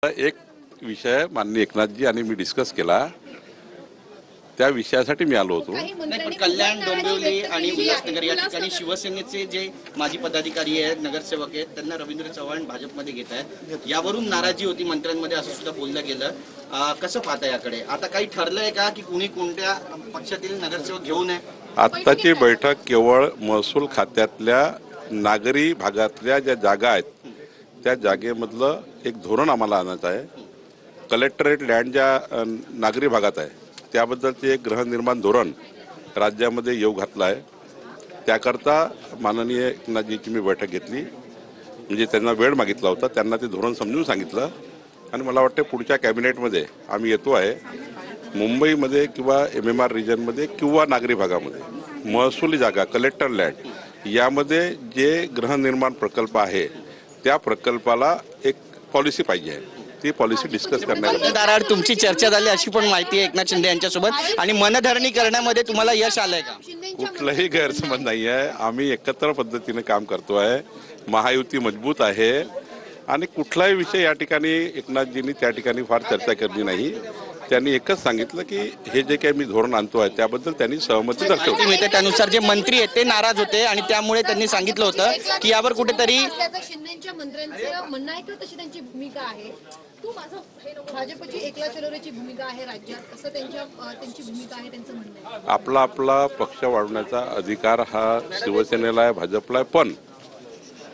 एक विषय माननीय एकनाथजी आणि मी डिस्कस केला, त्या विषयासाठी मी आलो होतो। नाही, पण कल्याण, डोंबिवली आणि उल्हासनगर या ठिकाणी शिवसेनेचे जे माजी पदाधिकारी आहेत, नगरसेवक आहेत, त्यांना रवींद्र चव्हाण भाजपमध्ये घेत आहेत, यावरून नाराजी होती मंत्र्यांमध्ये असं सुद्धा बोललं गेलं। कसं पाहता याकडे? आता काही ठरलंय का की कुणी कोणत्या पक्षातील नगरसेवक घेऊ नये? आत्ताची बैठक केवळ महसूल खात्यातल्या नागरी भागातल्या ज्या जागा आहेत त्या जागेमधलं एक धोरण आम्हाला आणायचं आहे। कलेक्टरेट लँड ज्या नागरी भागात आहे त्याबद्दलचे एक गृहनिर्माण धोरण राज्यामध्ये येऊ घातलं आहे। त्याकरता माननीय एकनाथजीची मी बैठक घेतली, म्हणजे त्यांना वेळ मागितला होता, त्यांना ते धोरण समजून सांगितलं आणि मला वाटतं पुढच्या कॅबिनेटमध्ये आम्ही येतो आहे। मुंबईमध्ये किंवा MMR रिजनमध्ये किंवा नागरी भागामध्ये महसुली जागा कलेक्टर लँड यामध्ये जे गृहनिर्माण प्रकल्प आहे त्या प्रकल्पाला एक पॉलिसी पाहिजे आहे, ती पॉलिसी डिस्कस करण्यात तुमची चर्चा झाली अशी पण माहिती आहे एकनाथ शिंदे यांच्यासोबत, आणि मनधरणी करण्यामध्ये तुम्हाला यश आलंय का? कुठलाही गैरसमज नाही आहे, आम्ही एकत्र पद्धतीने काम करतो आहे, महायुती मजबूत आहे आणि कुठलाही विषय या ठिकाणी एकनाथजींनी त्या ठिकाणी फार चर्चा केली नाही। त्यांनी एकच सांगितलं की हे जे काही मी धोरण आणतो आहे त्याबद्दल त्यांनी सहमती दर्शवली। त्यानुसार जे मंत्री आहेत ते नाराज होते आणि त्यामुळे त्यांनी सांगितलं होतं की यावर कुठेतरी शिंदेच्या मंत्र्यांचं म्हणणं आहे की तशी त्यांची भूमिका आहे, तू माझं भाजपची एकला चलोरेची भूमिका आहे राज्यात, असं त्यांची भूमिका आहे, त्यांचं म्हणणं आहे। आपला आपला पक्ष वाढवण्याचा अधिकार हा शिवसेनेला आहे, भाजपला आहे, पण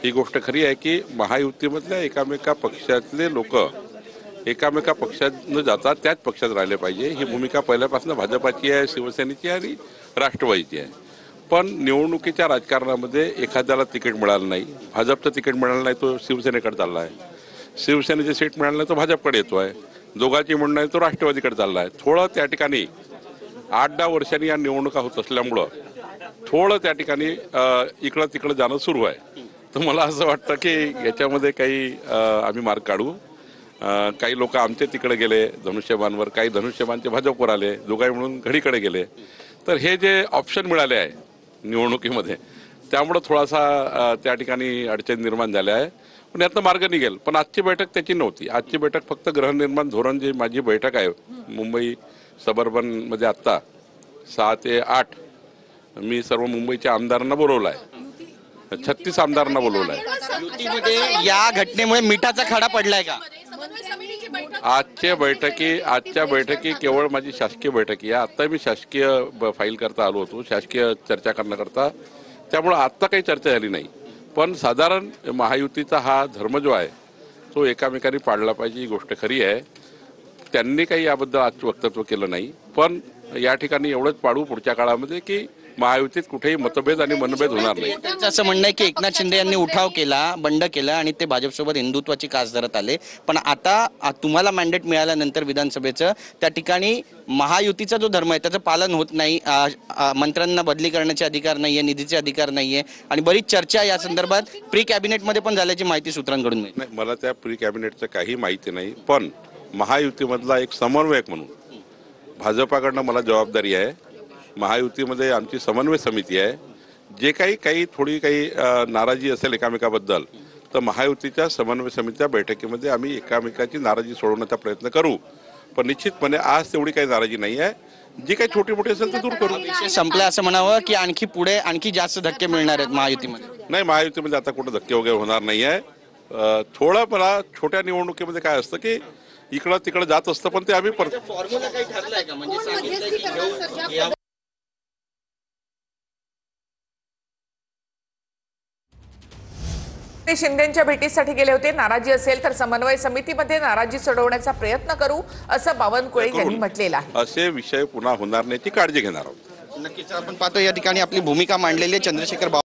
ही गोष्ट खरी आहे की महायुतीमधल्या एकामेका पक्षातले लोक एकामेका पक्षात न जाता त्याच पक्षात राहिले पाहिजे, ही भूमिका पहिल्यापासून भाजपाची आहे, शिवसेनेची आणि राष्ट्रवादीची आहे। पण निवडणुकीच्या राजकारणामध्ये एखाद्याला तिकीट मिळालं नाही, भाजपचं तिकीट मिळालं नाही तो शिवसेनेकडे चालला आहे, शिवसेनेचे सीट मिळालं नाही तो भाजपकडे येतो आहे, दोघांची म्हणणं आहे तो राष्ट्रवादीकडे चालला आहे। थोडं त्या ठिकाणी 8-10 वर्षांनी या निवडणुका होत असल्यामुळं थोडं त्या ठिकाणी इकडं तिकडं जाणं सुरू आहे। तर मला असं वाटतं की याच्यामध्ये काही आम्ही मार्ग काढू। काही लोक आमचे तिकडे गेले धनुष्यबाणवर, काही धनुष्यबाणचे भाजपवर आले, दोघाही म्हणून घडीकडे गेले। तर हे जे ऑप्शन मिळाले आहे निवडणुकीमध्ये त्यामुळं थोडासा त्या ठिकाणी अडचण निर्माण झाल्या आहे, पण यातनं मार्ग निघेल। पण आजची बैठक त्याची नव्हती, आजची बैठक फक्त गृहनिर्माण धोरण जी माझी बैठक आहे मुंबई सबर्बनमध्ये आत्ता 6 ते 8 मी सर्व मुंबईच्या आमदारांना बोलवलं आहे, 36 आमदारांना बोलवलं आहे। युतीमध्ये या घटनेमुळे मिठाचा खडा पडलाय का? आजच्या बैठकी केवळ माझी शासकीय बैठक आहे। आता मी शासकीय फाईल करता आलो होतो, शासकीय चर्चा करण्याकरता, त्यामुळे आत्ता काही चर्चा झाली नाही। पण साधारण महायुतीचा हा धर्म जो आहे तो एकामेकांनी पाळला पाहिजे, ही गोष्ट खरी आहे। त्यांनी काही याबद्दल आज वक्तव्य केलं नाही, पण या ठिकाणी एवढंच पाळू पुढच्या काळामध्ये की महायुतीत कुठेही मतभेद आणि मनभेद होणार नाही। त्यांचं असं म्हणणं आहे की एकनाथ शिंदे यांनी उठाव केला, बंड केला आणि ते भाजपसोबत हिंदुत्वाची कास धरत आले, पण आता तुम्हाला मॅन्डेट मिळाल्यानंतर विधानसभेचं त्या ठिकाणी महायुतीचा जो धर्म आहे त्याचं पालन होत नाही, मंत्र्यांना बदली करण्याचे अधिकार नाहीये, निधीचे अधिकार नाहीये आणि बरीच चर्चा या संदर्भात प्री कॅबिनेटमध्ये पण झाल्याची माहिती सूत्रांकडून मिळते। नाही, मला त्या प्री कॅबिनेटचं काही माहिती नाही, पण महायुतीमधला एक समन्वयक म्हणून भाजपाकडनं मला जबाबदारी आहे। महायुतीमध्ये आमची समन्वय समिती आहे, जे काही थोडी नाराजी असेल एकामेकाबद्दल तर महायुतीच्या समन्वय समितीच्या बैठकीमध्ये आम्ही एकामेकाची नाराजी सोडवण्याचा प्रयत्न करू, पण निश्चितपणे आज तेवढी काही नाराजी नाही आहे। जी काही छोटी मोठी असेल तर दूर करू। संपलं असं म्हणावं की आणखी पुढे आणखी जास्त धक्के मिळणार आहेत महायुतीमध्ये? नाही, महायुतीमध्ये आता कुठं धक्के वगैरे होणार नाही आहे। थोडं मला छोट्या निवडणुकीमध्ये काय असतं की इकडं तिकडं जात असतं, पण ते आम्ही फॉर्म्युला काही ठरलाय का? म्हणजे सांगितलं की ते शिंदेंच्या भेटीसाठी गेले होते, नाराजी असेल तर समन्वय समितीमध्ये नाराजी सोडवण्याचा प्रयत्न करू असं बावनकुळे यांनी म्हटलेलं आहे। असे विषय पुन्हा होणार नाही याची काळजी घेणार आहोत। नक्कीच आपण पाहतो या ठिकाणी आपली भूमिका मांडलेली आहे चंद्रशेखर